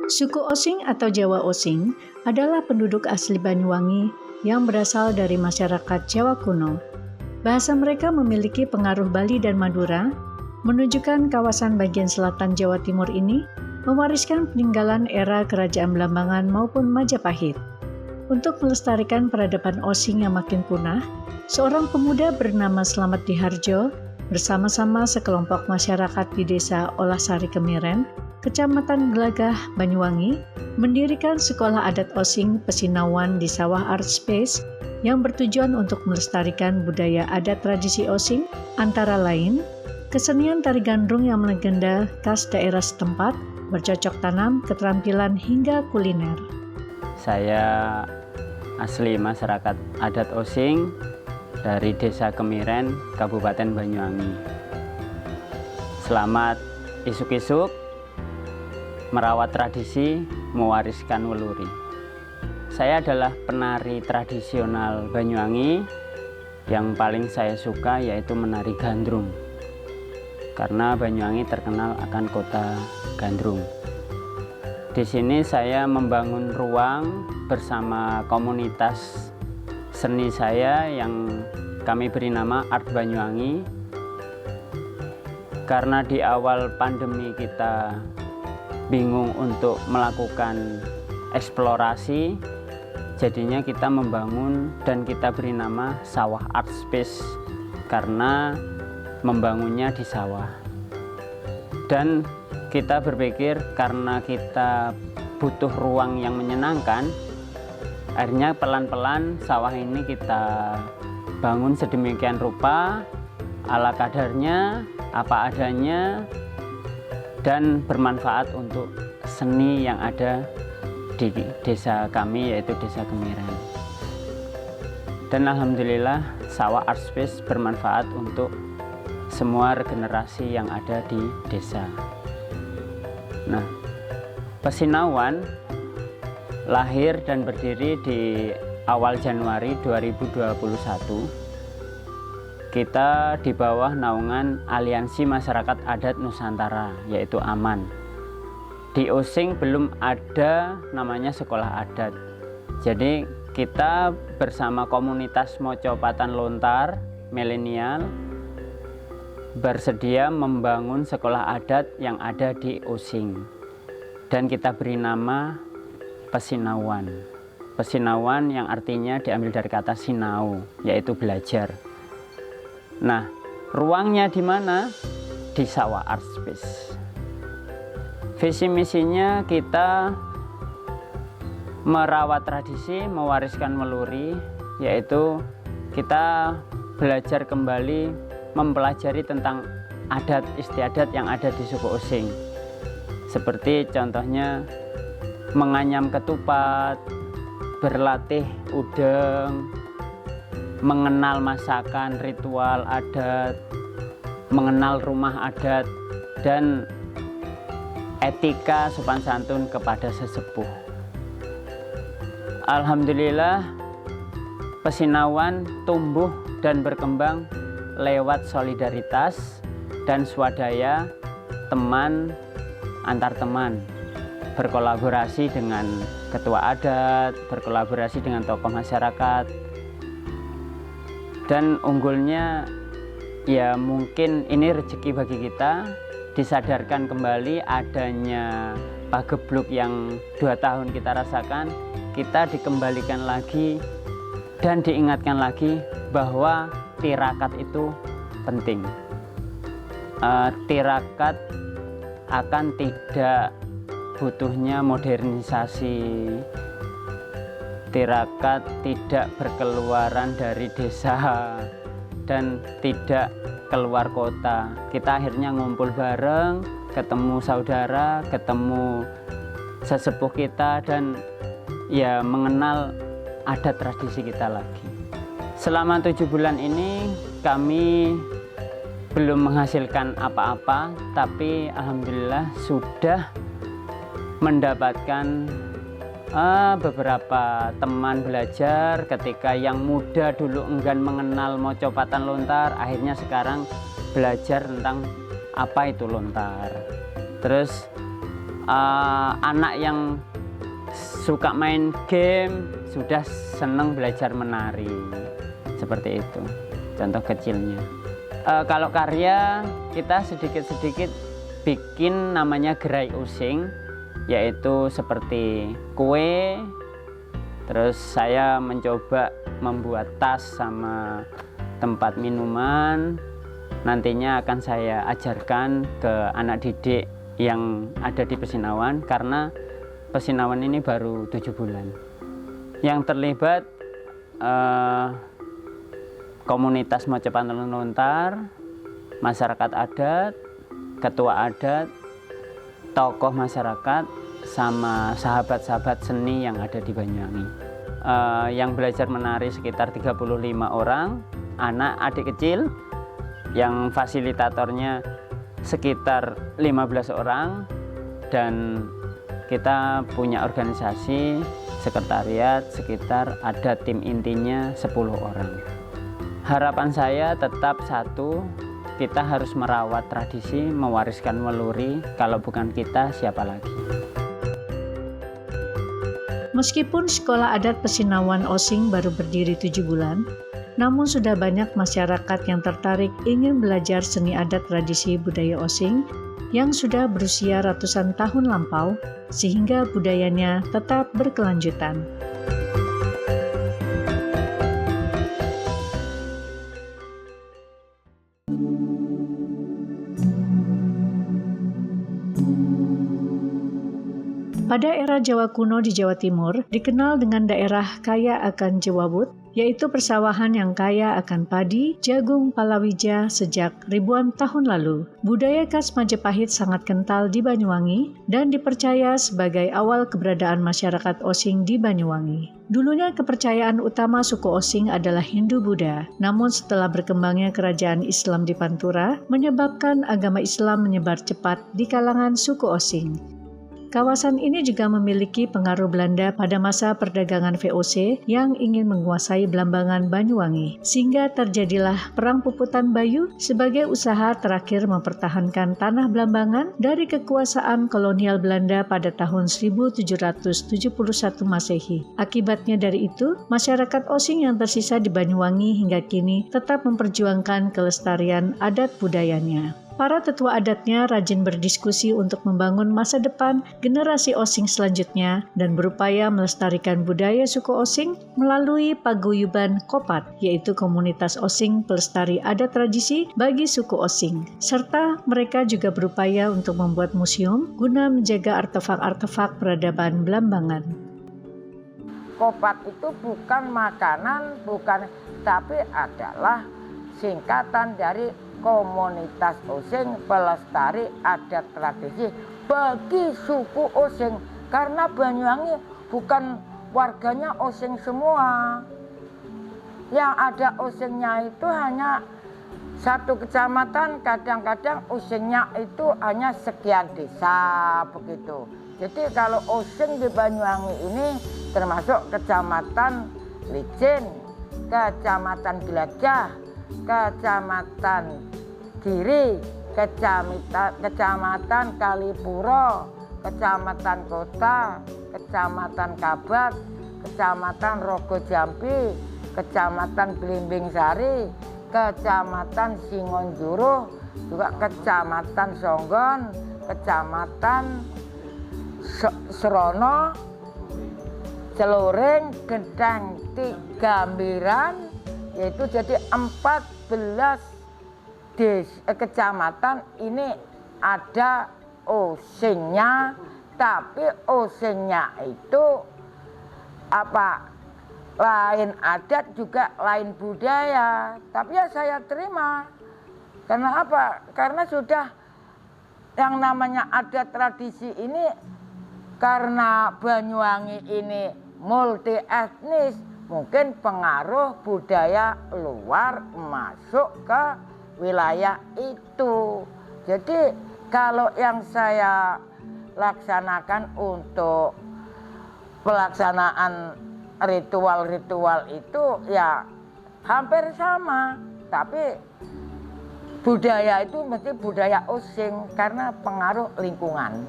Suku Osing atau Jawa Osing adalah penduduk asli Banyuwangi yang berasal dari masyarakat Jawa kuno. Bahasa mereka memiliki pengaruh Bali dan Madura, menunjukkan kawasan bagian selatan Jawa Timur ini mewariskan peninggalan era Kerajaan Blambangan maupun Majapahit. Untuk melestarikan peradaban Osing yang makin punah, seorang pemuda bernama Slamet Diharjo bersama-sama sekelompok masyarakat di desa Olasari Kemiren, Kecamatan Gelagah, Banyuwangi, mendirikan sekolah adat Osing Pesinawan di Sawah Art Space yang bertujuan untuk melestarikan budaya adat tradisi Osing, antara lain kesenian tari gandrung yang melegenda khas daerah setempat, bercocok tanam, keterampilan, hingga kuliner. Saya asli masyarakat adat Osing dari Desa Kemiren, Kabupaten Banyuwangi. Selamat isuk-isuk merawat tradisi, mewariskan weluri. Saya adalah penari tradisional Banyuwangi. Yang paling saya suka yaitu menari gandrung, karena Banyuwangi terkenal akan kota gandrung. Di sini saya membangun ruang bersama komunitas seni saya yang kami beri nama Art Banyuwangi. Karena di awal pandemi kita bingung untuk melakukan eksplorasi, jadinya kita membangun dan kita beri nama Sawah Art Space karena membangunnya di sawah. Dan kita berpikir karena kita butuh ruang yang menyenangkan, akhirnya pelan-pelan sawah ini kita bangun sedemikian rupa, ala kadarnya, apa adanya, dan bermanfaat untuk seni yang ada di desa kami, yaitu Desa Kemiren. Dan alhamdulillah Sawah Art Space bermanfaat untuk semua regenerasi yang ada di desa. Nah, Pesinawan lahir dan berdiri di awal Januari 2021. Kita di bawah naungan Aliansi Masyarakat Adat Nusantara, yaitu AMAN. Di Osing belum ada namanya sekolah adat. Jadi kita bersama komunitas Mocopatan Lontar milenial bersedia membangun sekolah adat yang ada di Osing. Dan kita beri nama Pesinawan. Pesinawan yang artinya diambil dari kata sinau, yaitu belajar. Nah, ruangnya di mana? Di Sawah Art Space. Visi misinya kita merawat tradisi, mewariskan meluri, yaitu kita belajar kembali mempelajari tentang adat istiadat yang ada di suku Osing. Seperti contohnya menganyam ketupat, berlatih udeng, mengenal masakan, ritual adat, mengenal rumah adat, dan etika sopan santun kepada sesepuh. Alhamdulillah, Pesinawan tumbuh dan berkembang lewat solidaritas dan swadaya teman antar teman, berkolaborasi dengan ketua adat, berkolaborasi dengan tokoh masyarakat. Dan unggulnya ya mungkin ini rezeki bagi kita, disadarkan kembali adanya pagebluk yang 2 tahun kita rasakan, kita dikembalikan lagi dan diingatkan lagi bahwa tirakat itu penting. Tirakat akan tidak butuhnya modernisasi, tirakat tidak berkeluaran dari desa dan tidak keluar kota. Kita akhirnya ngumpul bareng, ketemu saudara, ketemu sesepuh kita, dan ya mengenal adat tradisi kita lagi. Selama 7 bulan ini kami belum menghasilkan apa-apa, tapi alhamdulillah sudah mendapatkan beberapa teman belajar. Ketika yang muda dulu enggan mengenal Mocopatan Lontar, akhirnya sekarang belajar tentang apa itu lontar. Terus anak yang suka main game sudah senang belajar menari, seperti itu contoh kecilnya. Kalau karya kita sedikit-sedikit bikin namanya gerai osing, yaitu seperti kue. Terus saya mencoba membuat tas sama tempat minuman. Nantinya akan saya ajarkan ke anak didik yang ada di Pesinawan, karena Pesinawan ini baru 7 bulan. Yang terlibat komunitas Mojopan Lontar, masyarakat adat, ketua adat, tokoh masyarakat, sama sahabat-sahabat seni yang ada di Banyuwangi. Yang belajar menari sekitar 35 orang, anak adik kecil, yang fasilitatornya sekitar 15 orang, dan kita punya organisasi sekretariat sekitar ada tim intinya 10 orang. Harapan saya tetap satu, kita harus merawat tradisi, mewariskan meluri. Kalau bukan kita, siapa lagi? Meskipun sekolah adat Pesinawan Osing baru berdiri 7 bulan, namun sudah banyak masyarakat yang tertarik ingin belajar seni adat tradisi budaya Osing yang sudah berusia ratusan tahun lampau, sehingga budayanya tetap berkelanjutan. Pada era Jawa kuno di Jawa Timur, dikenal dengan daerah kaya akan jewawut, yaitu persawahan yang kaya akan padi, jagung, palawija sejak ribuan tahun lalu. Budaya khas Majapahit sangat kental di Banyuwangi dan dipercaya sebagai awal keberadaan masyarakat Osing di Banyuwangi. Dulunya kepercayaan utama suku Osing adalah Hindu-Buddha, namun setelah berkembangnya kerajaan Islam di Pantura, menyebabkan agama Islam menyebar cepat di kalangan suku Osing. Kawasan ini juga memiliki pengaruh Belanda pada masa perdagangan VOC yang ingin menguasai Blambangan Banyuwangi, sehingga terjadilah Perang Puputan Bayu sebagai usaha terakhir mempertahankan tanah Blambangan dari kekuasaan kolonial Belanda pada tahun 1771 Masehi. Akibatnya dari itu, masyarakat Osing yang tersisa di Banyuwangi hingga kini tetap memperjuangkan kelestarian adat budayanya. Para tetua adatnya rajin berdiskusi untuk membangun masa depan generasi Osing selanjutnya dan berupaya melestarikan budaya suku Osing melalui paguyuban Kopat, yaitu komunitas Osing pelestari adat tradisi bagi suku Osing. Serta mereka juga berupaya untuk membuat museum guna menjaga artefak-artefak peradaban Blambangan. Kopat itu bukan makanan, tapi adalah singkatan dari Komunitas Osing pelestari adat tradisi bagi suku Osing, karena Banyuwangi bukan warganya Osing semua. Yang ada Osingnya itu hanya satu kecamatan, kadang-kadang Osingnya itu hanya sekian desa begitu. Jadi kalau Osing di Banyuwangi ini termasuk Kecamatan Licin, Kecamatan Glajah, Kecamatan Giri, Kecamatan Kalipuro, Kecamatan Kota, Kecamatan Kabak, Kecamatan Rogojampi, Kecamatan Blimbing Sari, Kecamatan Singonjuru, juga Kecamatan Songgon, Kecamatan Serono, Celuring, Gedang, Gambiran, yaitu jadi 14 kecamatan ini ada Osingnya, tapi Osingnya itu lain adat juga lain budaya. Tapi ya saya terima. Karena apa? Karena sudah yang namanya adat tradisi ini, karena Banyuwangi ini multi etnis, mungkin pengaruh budaya luar masuk ke wilayah itu. Jadi kalau yang saya laksanakan untuk pelaksanaan ritual-ritual itu ya hampir sama, tapi budaya itu mesti budaya Osing karena pengaruh lingkungan.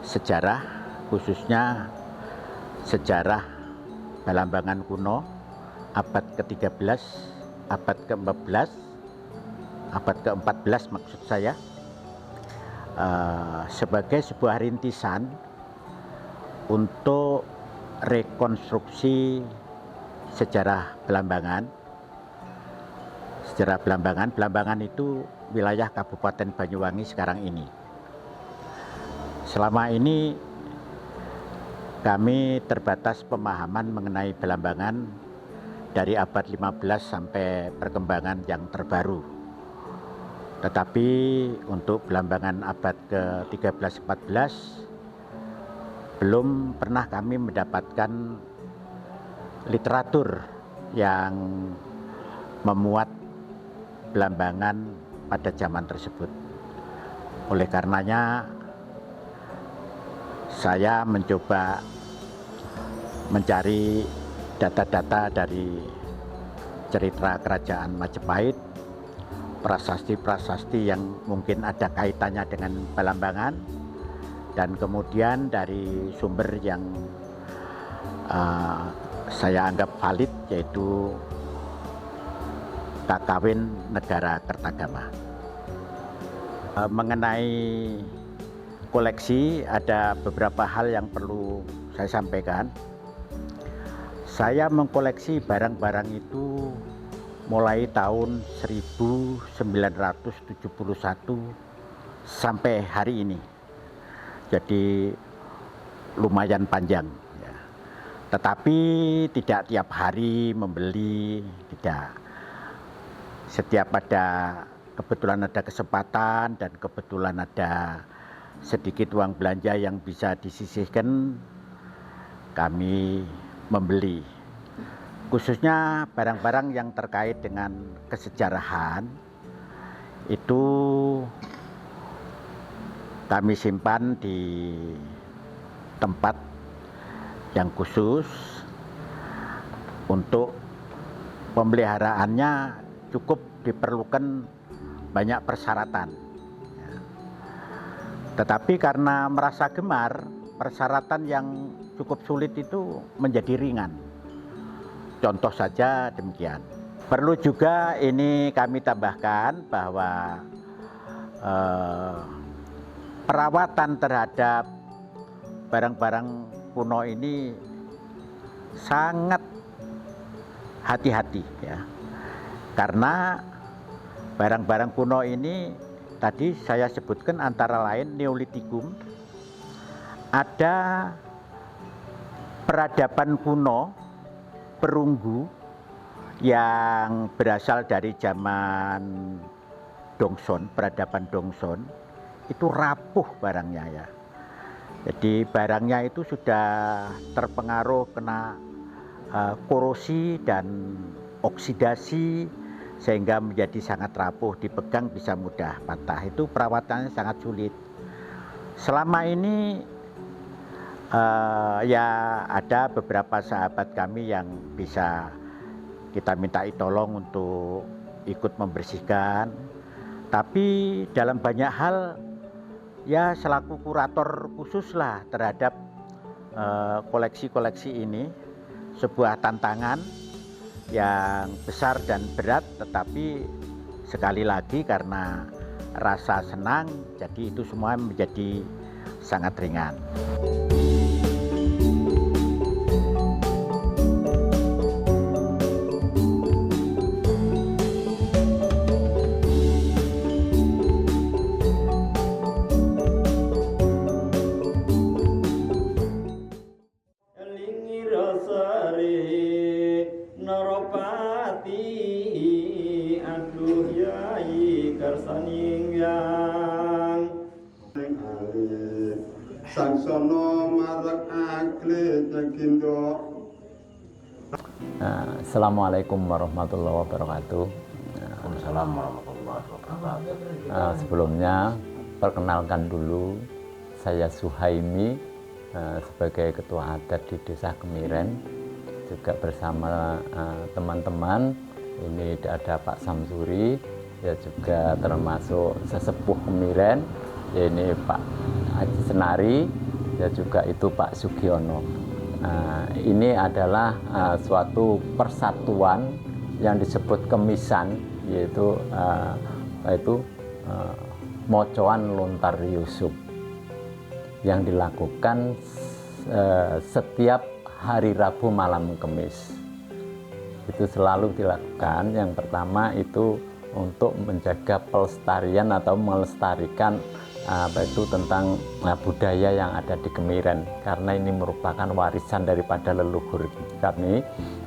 Sejarah, khususnya sejarah Balambangan kuno abad ke-13, abad ke-14, abad ke-14 maksud saya, sebagai sebuah rintisan untuk rekonstruksi sejarah Belambangan. Sejarah Belambangan, Belambangan itu wilayah Kabupaten Banyuwangi sekarang ini. Selama ini kami terbatas pemahaman mengenai Belambangan dari abad 15 sampai perkembangan yang terbaru. Tetapi untuk Belambangan abad ke-13-14 belum pernah kami mendapatkan literatur yang memuat Belambangan pada zaman tersebut. Oleh karenanya saya mencoba mencari data-data dari cerita kerajaan Majapahit, prasasti-prasasti yang mungkin ada kaitannya dengan Belambangan, dan kemudian dari sumber yang saya anggap valid, yaitu Kakawin Negara Kertagama. Mengenai koleksi, ada beberapa hal yang perlu saya sampaikan. Saya mengkoleksi barang-barang itu mulai tahun 1971 sampai hari ini. Jadi lumayan panjang. Ya. Tetapi tidak tiap hari membeli, tidak. Setiap kebetulan ada kesempatan dan kebetulan ada sedikit uang belanja yang bisa disisihkan, kami membeli. Khususnya barang-barang yang terkait dengan kesejarahan itu kami simpan di tempat yang khusus. Untuk pemeliharaannya cukup diperlukan banyak persyaratan. Tetapi karena merasa gemar, persyaratan yang cukup sulit itu menjadi ringan. Contoh saja demikian. Perlu juga ini kami tambahkan bahwa perawatan terhadap barang-barang kuno ini sangat hati-hati ya. Karena barang-barang kuno ini tadi saya sebutkan antara lain Neolitikum, ada peradaban kuno perunggu yang berasal dari zaman Dongson, peradaban Dongson, itu rapuh barangnya ya. Jadi barangnya itu sudah terpengaruh kena korosi dan oksidasi, sehingga menjadi sangat rapuh, dipegang bisa mudah patah. Itu perawatannya sangat sulit. Selama ini ya ada beberapa sahabat kami yang bisa kita mintai tolong untuk ikut membersihkan. Tapi dalam banyak hal ya selaku kurator khusus lah terhadap koleksi-koleksi ini, sebuah tantangan yang besar dan berat, tetapi sekali lagi karena rasa senang, jadi itu semua menjadi sangat ringan. Sang sono marak akli jakindo Assalamualaikum warahmatullahi wabarakatuh. Waalaikumsalam warahmatullahi wabarakatuh. Sebelumnya perkenalkan dulu, saya Suhaimi sebagai Ketua Adat di Desa Kemiren, juga bersama teman-teman. Ini ada Pak Samsuri, ya juga termasuk sesepuh Kemiren, ya ini Pak Haji Senari, ya juga itu Pak Sugiono. Ini adalah suatu persatuan yang disebut Kemisan, yaitu Mocoan Lontar Yusuf yang dilakukan setiap hari Rabu malam Kamis. Itu selalu dilakukan. Yang pertama itu untuk menjaga pelestarian atau melestarikan tentang budaya yang ada di Kemiren, karena ini merupakan warisan daripada leluhur kami,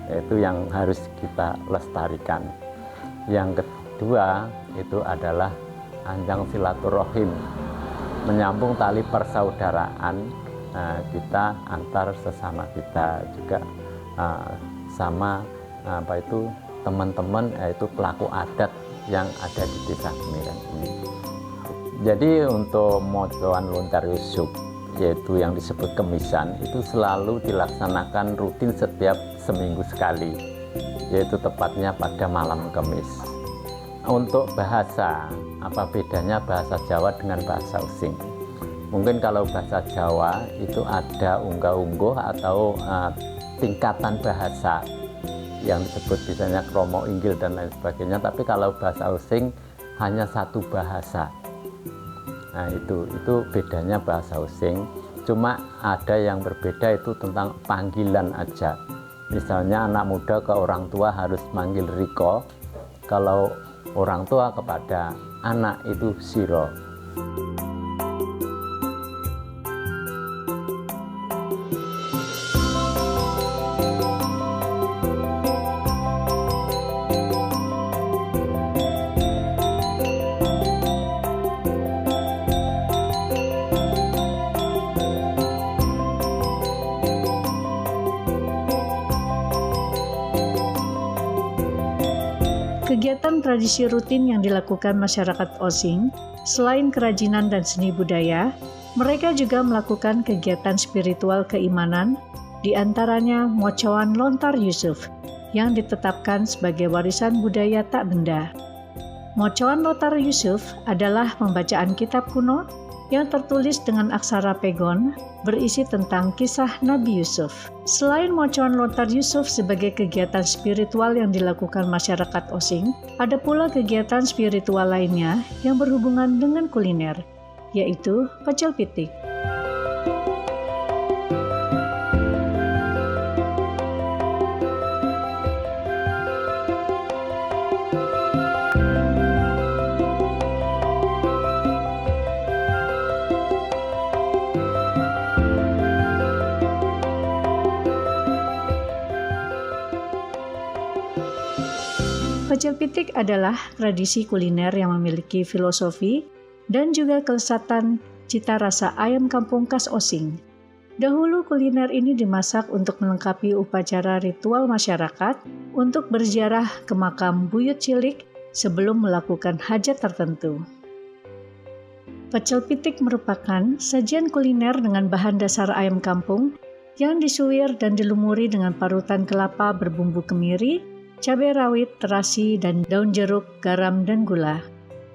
itu yang harus kita lestarikan. Yang kedua itu adalah anjang silaturahim, menyambung tali persaudaraan kita antar sesama kita, juga sama teman-teman, yaitu pelaku adat yang ada di Desa Kemiren ini. Jadi untuk Mocoan Lontar Yusuf, yaitu yang disebut Kemisan, itu selalu dilaksanakan rutin setiap seminggu sekali, yaitu tepatnya pada malam Kamis. Untuk bahasa, apa bedanya bahasa Jawa dengan bahasa Osing? Mungkin kalau bahasa Jawa itu ada unggah-ungguh atau tingkatan bahasa yang disebut misalnya kromo, inggil dan lain sebagainya, tapi kalau bahasa Osing hanya satu bahasa. Nah itu bedanya bahasa Osing. Cuma ada yang berbeda itu tentang panggilan aja. Misalnya anak muda ke orang tua harus manggil Riko, kalau orang tua kepada anak itu Siro. Kegiatan tradisi rutin yang dilakukan masyarakat Osing, selain kerajinan dan seni budaya, mereka juga melakukan kegiatan spiritual keimanan, di antaranya Mocoan Lontar Yusuf, yang ditetapkan sebagai warisan budaya tak benda. Mocoan Lontar Yusuf adalah pembacaan kitab kuno yang tertulis dengan aksara Pegon, berisi tentang kisah Nabi Yusuf. Selain Mocoan Lontar Yusuf sebagai kegiatan spiritual yang dilakukan masyarakat Osing, ada pula kegiatan spiritual lainnya yang berhubungan dengan kuliner, yaitu pecel pitik. Pecel pitik adalah tradisi kuliner yang memiliki filosofi dan juga kelezatan cita rasa ayam kampung khas Osing. Dahulu kuliner ini dimasak untuk melengkapi upacara ritual masyarakat untuk berziarah ke makam buyut cilik sebelum melakukan hajat tertentu. Pecel pitik merupakan sajian kuliner dengan bahan dasar ayam kampung yang disuwir dan dilumuri dengan parutan kelapa berbumbu kemiri, cabai rawit, terasi, dan daun jeruk, garam, dan gula.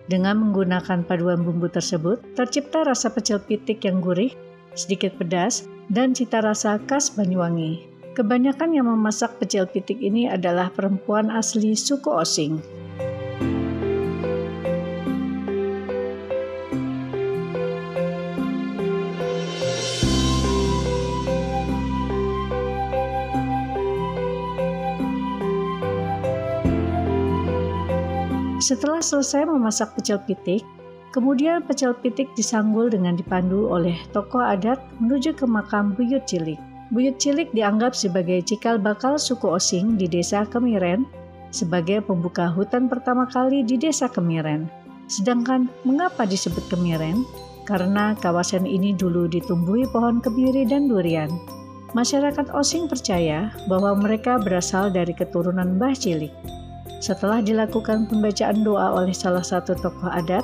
Dengan menggunakan paduan bumbu tersebut, tercipta rasa pecel pitik yang gurih, sedikit pedas, dan cita rasa khas Banyuwangi. Kebanyakan yang memasak pecel pitik ini adalah perempuan asli suku Osing. Setelah selesai memasak pecel pitik, kemudian pecel pitik disanggul dengan dipandu oleh tokoh adat menuju ke makam buyut cilik. Buyut cilik dianggap sebagai cikal bakal suku Osing di Desa Kemiren, sebagai pembuka hutan pertama kali di Desa Kemiren. Sedangkan mengapa disebut Kemiren? Karena kawasan ini dulu ditumbuhi pohon kemiri dan durian. Masyarakat Osing percaya bahwa mereka berasal dari keturunan Mbah Cilik. Setelah dilakukan pembacaan doa oleh salah satu tokoh adat,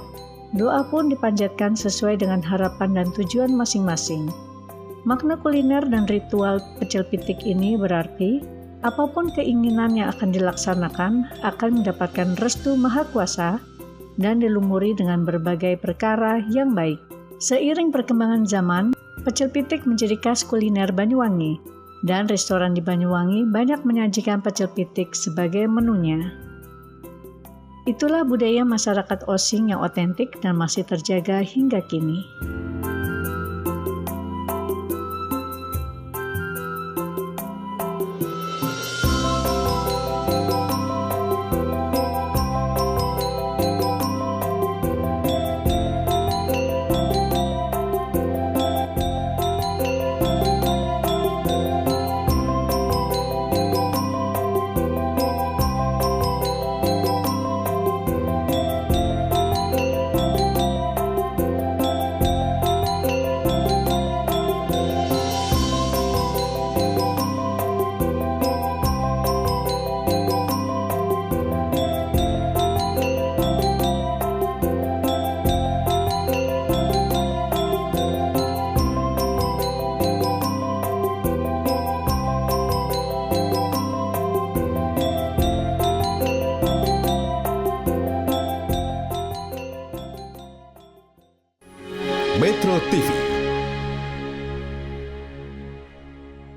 doa pun dipanjatkan sesuai dengan harapan dan tujuan masing-masing. Makna kuliner dan ritual pecel pitik ini berarti apapun keinginan yang akan dilaksanakan akan mendapatkan restu Maha Kuasa dan dilumuri dengan berbagai perkara yang baik. Seiring perkembangan zaman, pecel pitik menjadi khas kuliner Banyuwangi, dan restoran di Banyuwangi banyak menyajikan pecel pitik sebagai menunya. Itulah budaya masyarakat Osing yang otentik dan masih terjaga hingga kini.